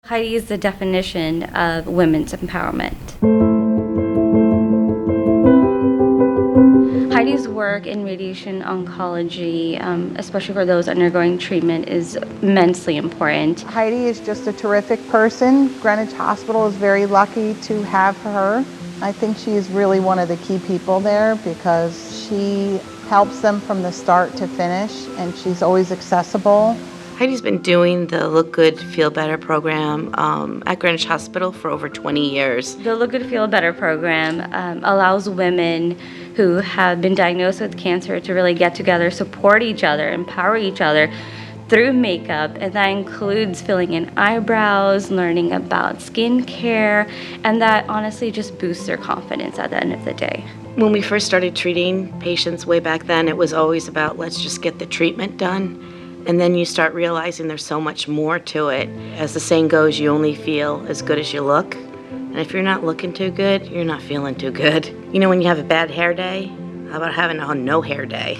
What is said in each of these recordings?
Heidi is the definition of women's empowerment. Heidi's work in radiation oncology, especially for those undergoing treatment, is immensely important. Heidi is just a terrific person. Greenwich Hospital is very lucky to have her. I think she is really one of the key people there because she helps them from the start to finish, and she's always accessible. Heidi's been doing the Look Good, Feel Better program at Greenwich Hospital for over 20 years. The Look Good, Feel Better program allows women who have been diagnosed with cancer to really get together, support each other, empower each other through makeup, and that includes filling in eyebrows, learning about skincare, and that honestly just boosts their confidence at the end of the day. When we first started treating patients way back then, it was always about let's just get the treatment done. And then you start realizing there's so much more to it. As the saying goes, you only feel as good as you look. And if you're not looking too good, you're not feeling too good. You know, when you have a bad hair day, how about having a no hair day?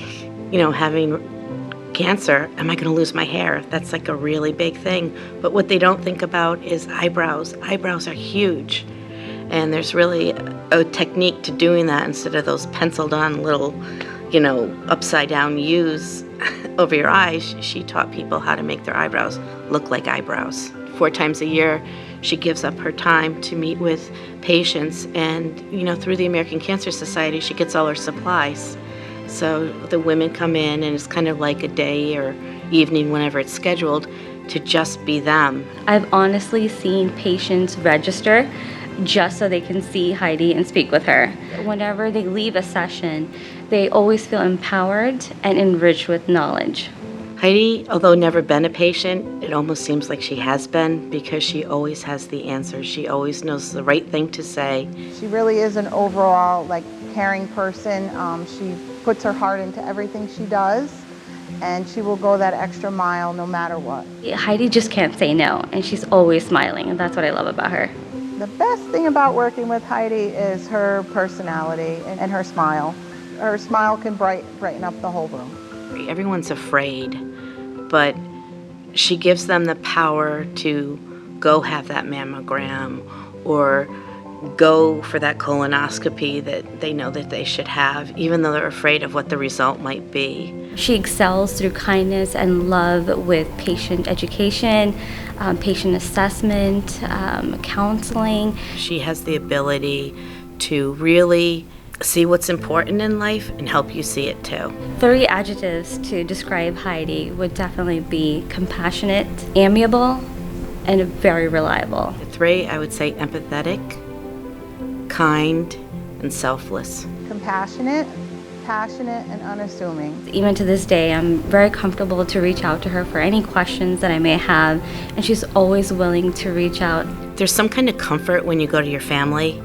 You know, having cancer, am I gonna lose my hair? That's like a really big thing. But what they don't think about is eyebrows. Eyebrows are huge. And there's really a technique to doing that instead of those penciled on little, upside down U's over your eyes. She taught people how to make their eyebrows look like eyebrows. 4 times a year, she gives up her time to meet with patients, and through the American Cancer Society, she gets all her supplies. So the women come in, and it's kind of like a day or evening, whenever it's scheduled, to just be them. I've honestly seen patients register just so they can see Heidi and speak with her. Whenever they leave a session, they always feel empowered and enriched with knowledge. Heidi, although never been a patient, it almost seems like she has been because she always has the answers. She always knows the right thing to say. She really is an overall caring person. She puts her heart into everything she does, and she will go that extra mile no matter what. Heidi just can't say no, and she's always smiling, and that's what I love about her. The best thing about working with Heidi is her personality and her smile. Her smile can brighten up the whole room. Everyone's afraid, but she gives them the power to go have that mammogram or go for that colonoscopy that they know that they should have, even though they're afraid of what the result might be. She excels through kindness and love with patient education, patient assessment, counseling. She has the ability to really see what's important in life and help you see it too. 3 adjectives to describe Heidi would definitely be compassionate, amiable, and very reliable. The 3, I would say empathetic, kind, and selfless. Compassionate, passionate, and unassuming. Even to this day, I'm very comfortable to reach out to her for any questions that I may have, and she's always willing to reach out. There's some kind of comfort when you go to your family.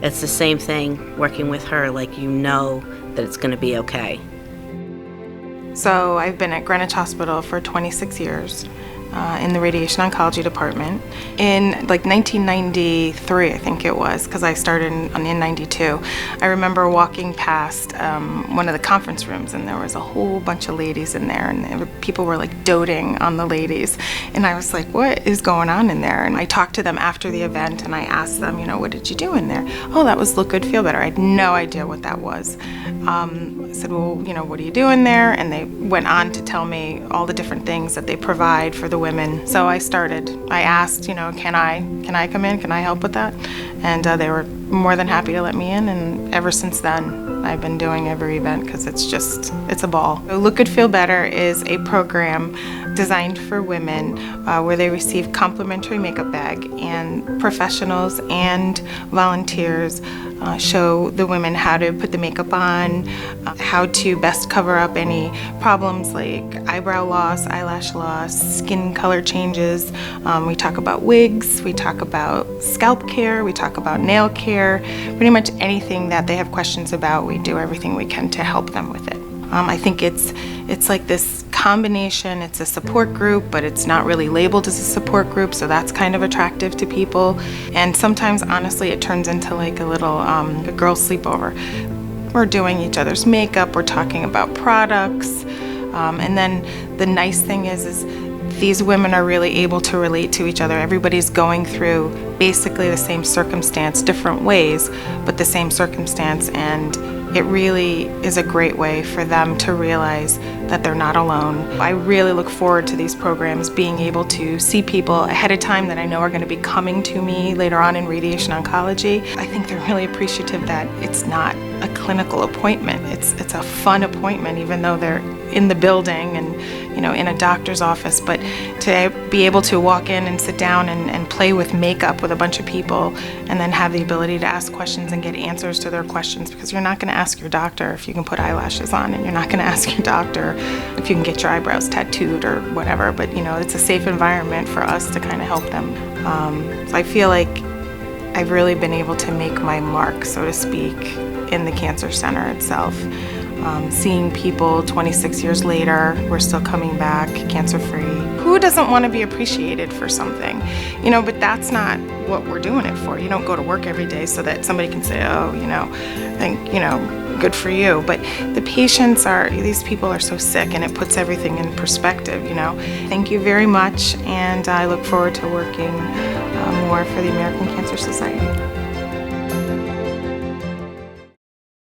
It's the same thing working with her, you know that it's going to be okay. So I've been at Greenwich Hospital for 26 years. In the radiation oncology department. In 1993, I think it was, because I started in 92, I remember walking past one of the conference rooms, and there was a whole bunch of ladies in there, and people were doting on the ladies. And I was like, what is going on in there? And I talked to them after the event, and I asked them, what did you do in there? Oh, that was Look Good, Feel Better. I had no idea what that was. I said, well, what do you do in there? And they went on to tell me all the different things that they provide for the women. So I asked, can I come in? Can I help with that? And they were more than happy to let me in. And ever since then, I've been doing every event because it's a ball. So Look Good, Feel Better is a program designed for women where they receive complimentary makeup bag, and professionals and volunteers show the women how to put the makeup on, how to best cover up any problems like eyebrow loss, eyelash loss, skin color changes. We talk about wigs, we talk about scalp care, we talk about nail care, pretty much anything that they have questions about, we do everything we can to help them with it. I think it's like this combination. It's a support group, but it's not really labeled as a support group, so that's kind of attractive to people. And sometimes, honestly, it turns into a little a girls' sleepover. We're doing each other's makeup, we're talking about products, and then the nice thing is these women are really able to relate to each other. Everybody's going through basically the same circumstance, different ways, but the same circumstance, and it really is a great way for them to realize that they're not alone. I really look forward to these programs, being able to see people ahead of time that I know are going to be coming to me later on in radiation oncology. I think they're really appreciative that it's not a clinical appointment. It's a fun appointment, even though they're in the building and in a doctor's office, but to be able to walk in and sit down and play with makeup with a bunch of people, and then have the ability to ask questions and get answers to their questions, because you're not going to ask your doctor if you can put eyelashes on, and you're not going to ask your doctor if you can get your eyebrows tattooed or whatever, but it's a safe environment for us to kind of help them. So I feel like I've really been able to make my mark, so to speak, in the cancer center itself. Seeing people 26 years later, we're still coming back cancer-free. Who doesn't want to be appreciated for something? But that's not what we're doing it for. You don't go to work every day so that somebody can say, oh, good for you. But the patients these people are so sick, and it puts everything in perspective, Thank you very much, and I look forward to working more for the American Cancer Society.